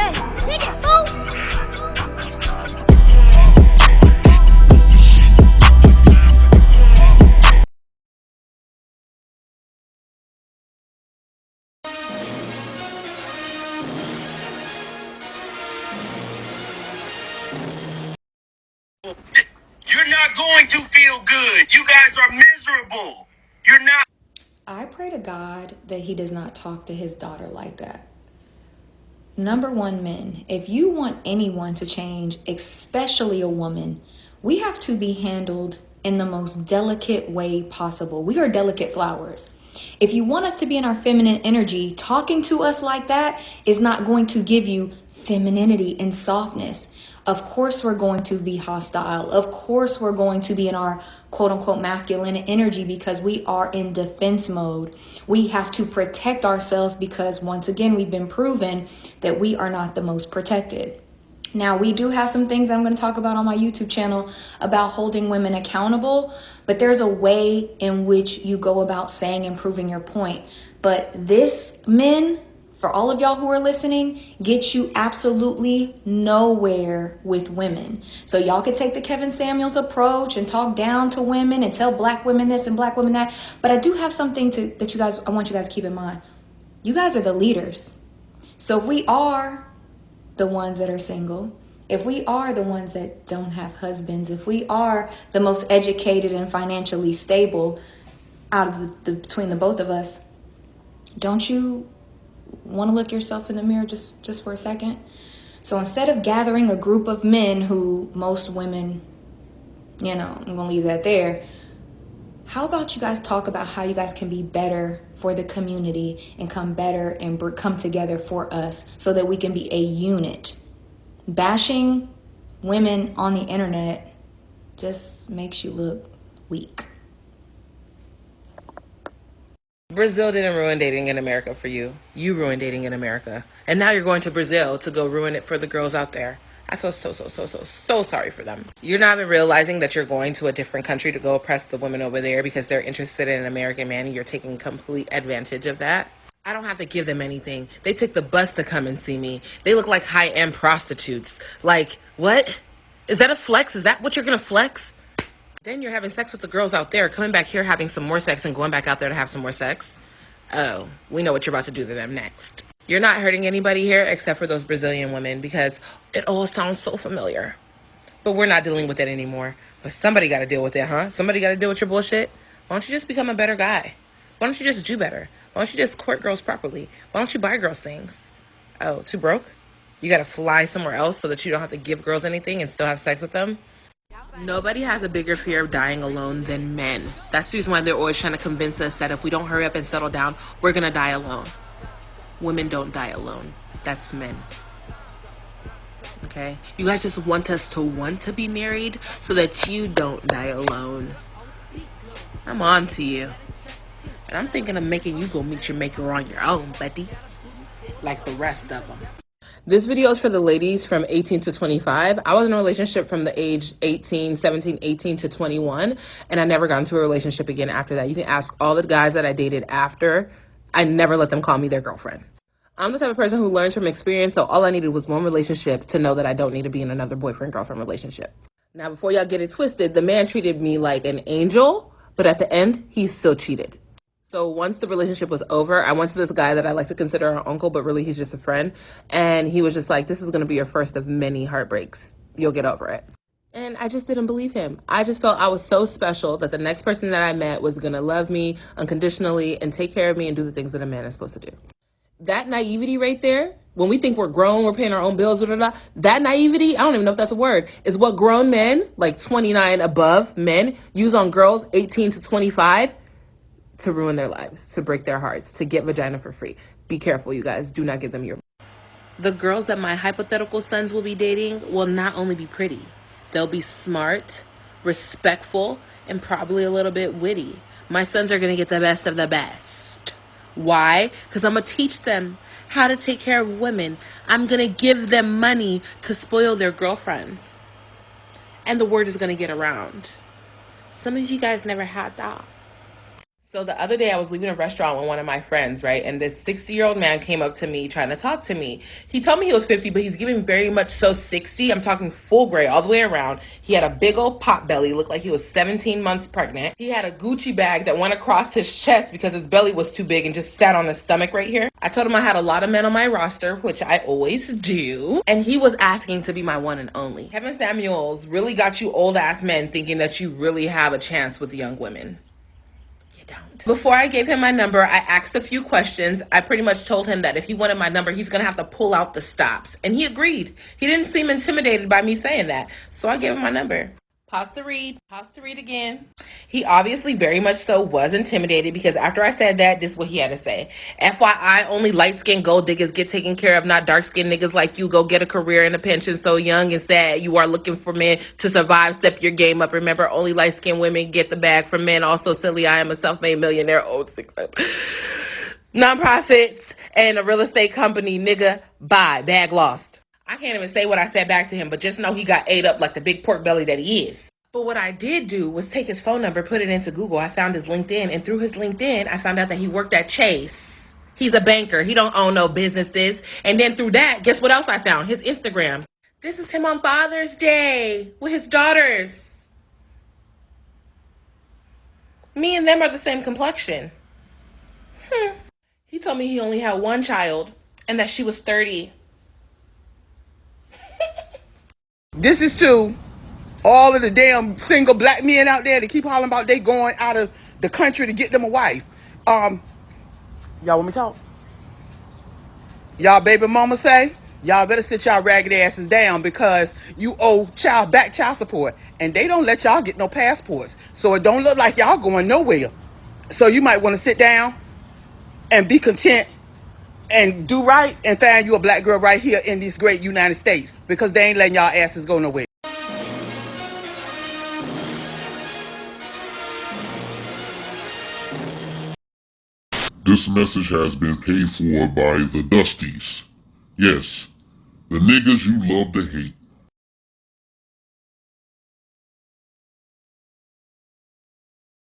Yeah, take it, fool. You're not going to feel good. You guys are miserable. You're not. I pray to God that he does not talk to his daughter like that. Number one, men, if you want anyone to change, especially a woman, we have to be handled in the most delicate way possible. We are delicate flowers. If you want us to be in our feminine energy, talking to us like that is not going to give you femininity and softness. Of course, we're going to be hostile. Of course, we're going to be in our quote unquote masculine energy because we are in defense mode. We have to protect ourselves because once again, we've been proven that we are not the most protected. Now, we do have some things I'm going to talk about on my YouTube channel about holding women accountable, but there's a way in which you go about saying and proving your point. But this, men, for all of y'all who are listening, gets you absolutely nowhere with women. So y'all could take the Kevin Samuels approach and talk down to women and tell black women this and black women that. But I do have something that I want you guys to keep in mind. You guys are the leaders. So if we are the ones that are single, if we are the ones that don't have husbands, if we are the most educated and financially stable out of between the both of us, don't you want to look yourself in the mirror just for a second? So instead of gathering a group of men who most women, I'm going to leave that there. How about you guys talk about how you guys can be better for the community and come better and come together for us so that we can be a unit? Bashing women on the internet just makes you look weak. Brazil didn't ruin dating in America for you. You ruined dating in America. And now you're going to Brazil to go ruin it for the girls out there. I feel so sorry for them. You're not even realizing that you're going to a different country to go oppress the women over there because they're interested in an American man and you're taking complete advantage of that. I don't have to give them anything. They took the bus to come and see me. They look like high-end prostitutes. Like, what? Is that a flex? Is that what you're going to flex? Then you're having sex with the girls out there, coming back here having some more sex and going back out there to have some more sex. Oh, we know what you're about to do to them next. You're not hurting anybody here except for those Brazilian women because it all sounds so familiar. But we're not dealing with it anymore. But somebody got to deal with it, huh? Somebody got to deal with your bullshit. Why don't you just become a better guy? Why don't you just do better? Why don't you just court girls properly? Why don't you buy girls things? Oh, too broke? You got to fly somewhere else so that you don't have to give girls anything and still have sex with them? Nobody has a bigger fear of dying alone than men. That's the reason why they're always trying to convince us that if we don't hurry up and settle down, we're going to die alone. Women don't die alone. That's men. Okay? You guys just want us to want to be married so that you don't die alone. I'm on to you. And I'm thinking of making you go meet your maker on your own, buddy. Like the rest of them. This video is for the ladies from 18 to 25. I was in a relationship from the age 17, 18 to 21, and I never got into a relationship again after that. You can ask all the guys that I dated after. I never let them call me their girlfriend. I'm the type of person who learns from experience, so all I needed was one relationship to know that I don't need to be in another boyfriend-girlfriend relationship. Now, before y'all get it twisted, the man treated me like an angel, but at the end, he still cheated. So once the relationship was over, I went to this guy that I like to consider our uncle, but really he's just a friend. And he was just like, this is going to be your first of many heartbreaks. You'll get over it. And I just didn't believe him. I just felt I was so special that the next person that I met was going to love me unconditionally and take care of me and do the things that a man is supposed to do. That naivety right there, when we think we're grown, we're paying our own bills, that naivety, I don't even know if that's a word, is what grown men, like 29 above men, use on girls 18 to 25 to ruin their lives, to break their hearts, to get vagina for free. Be careful, you guys. Do not give them your... The girls that my hypothetical sons will be dating will not only be pretty, they'll be smart, respectful, and probably a little bit witty. My sons are going to get the best of the best. Why? Because I'm going to teach them how to take care of women. I'm going to give them money to spoil their girlfriends. And the word is going to get around. Some of you guys never had that. So the other day I was leaving a restaurant with one of my friends, right? And this 60-year-old man came up to me trying to talk to me. He told me he was 50, but he's giving very much so 60. I'm talking full gray all the way around. He had a big old pot belly, looked like he was 17 months pregnant. He had a Gucci bag that went across his chest because his belly was too big and just sat on his stomach right here. I told him I had a lot of men on my roster, which I always do. And he was asking to be my one and only. Kevin Samuels really got you old ass men thinking that you really have a chance with young women. Before I gave him my number, I asked a few questions. I pretty much told him that if he wanted my number, he's gonna have to pull out the stops. And he agreed. He didn't seem intimidated by me saying that. So I gave him my number. Pause to read again. He obviously very much so was intimidated because after I said that, this is what he had to say. FYI, only light-skinned gold diggers get taken care of, not dark-skinned niggas like you. Go get a career and a pension. So young and sad, you are looking for men to survive. Step your game up. Remember, only light-skinned women get the bag from men. Also, silly, I am a self-made millionaire. Old sick. Nonprofits and a real estate company, nigga, bye. Bag lost. I can't even say what I said back to him, but just know he got ate up like the big pork belly that he is. But what I did do was take his phone number, put it into Google. I found his LinkedIn, and through his LinkedIn, I found out that he worked at Chase. He's a banker. He don't own no businesses. And then through that, guess what else I found? His Instagram. This is him on Father's Day with his daughters. Me and them are the same complexion. He told me he only had one child and that she was 30. This is to all of the damn single black men out there that keep hollering about they going out of the country to get them a wife. Y'all want me to talk? Y'all baby mama say, y'all better sit y'all ragged asses down because you owe back child support. And they don't let y'all get no passports. So it don't look like y'all going nowhere. So you might want to sit down and be content and do right and find you a black girl right here in these great United States because they ain't letting y'all asses go nowhere. This message has been paid for by the Dusties. Yes, the niggas you love to hate.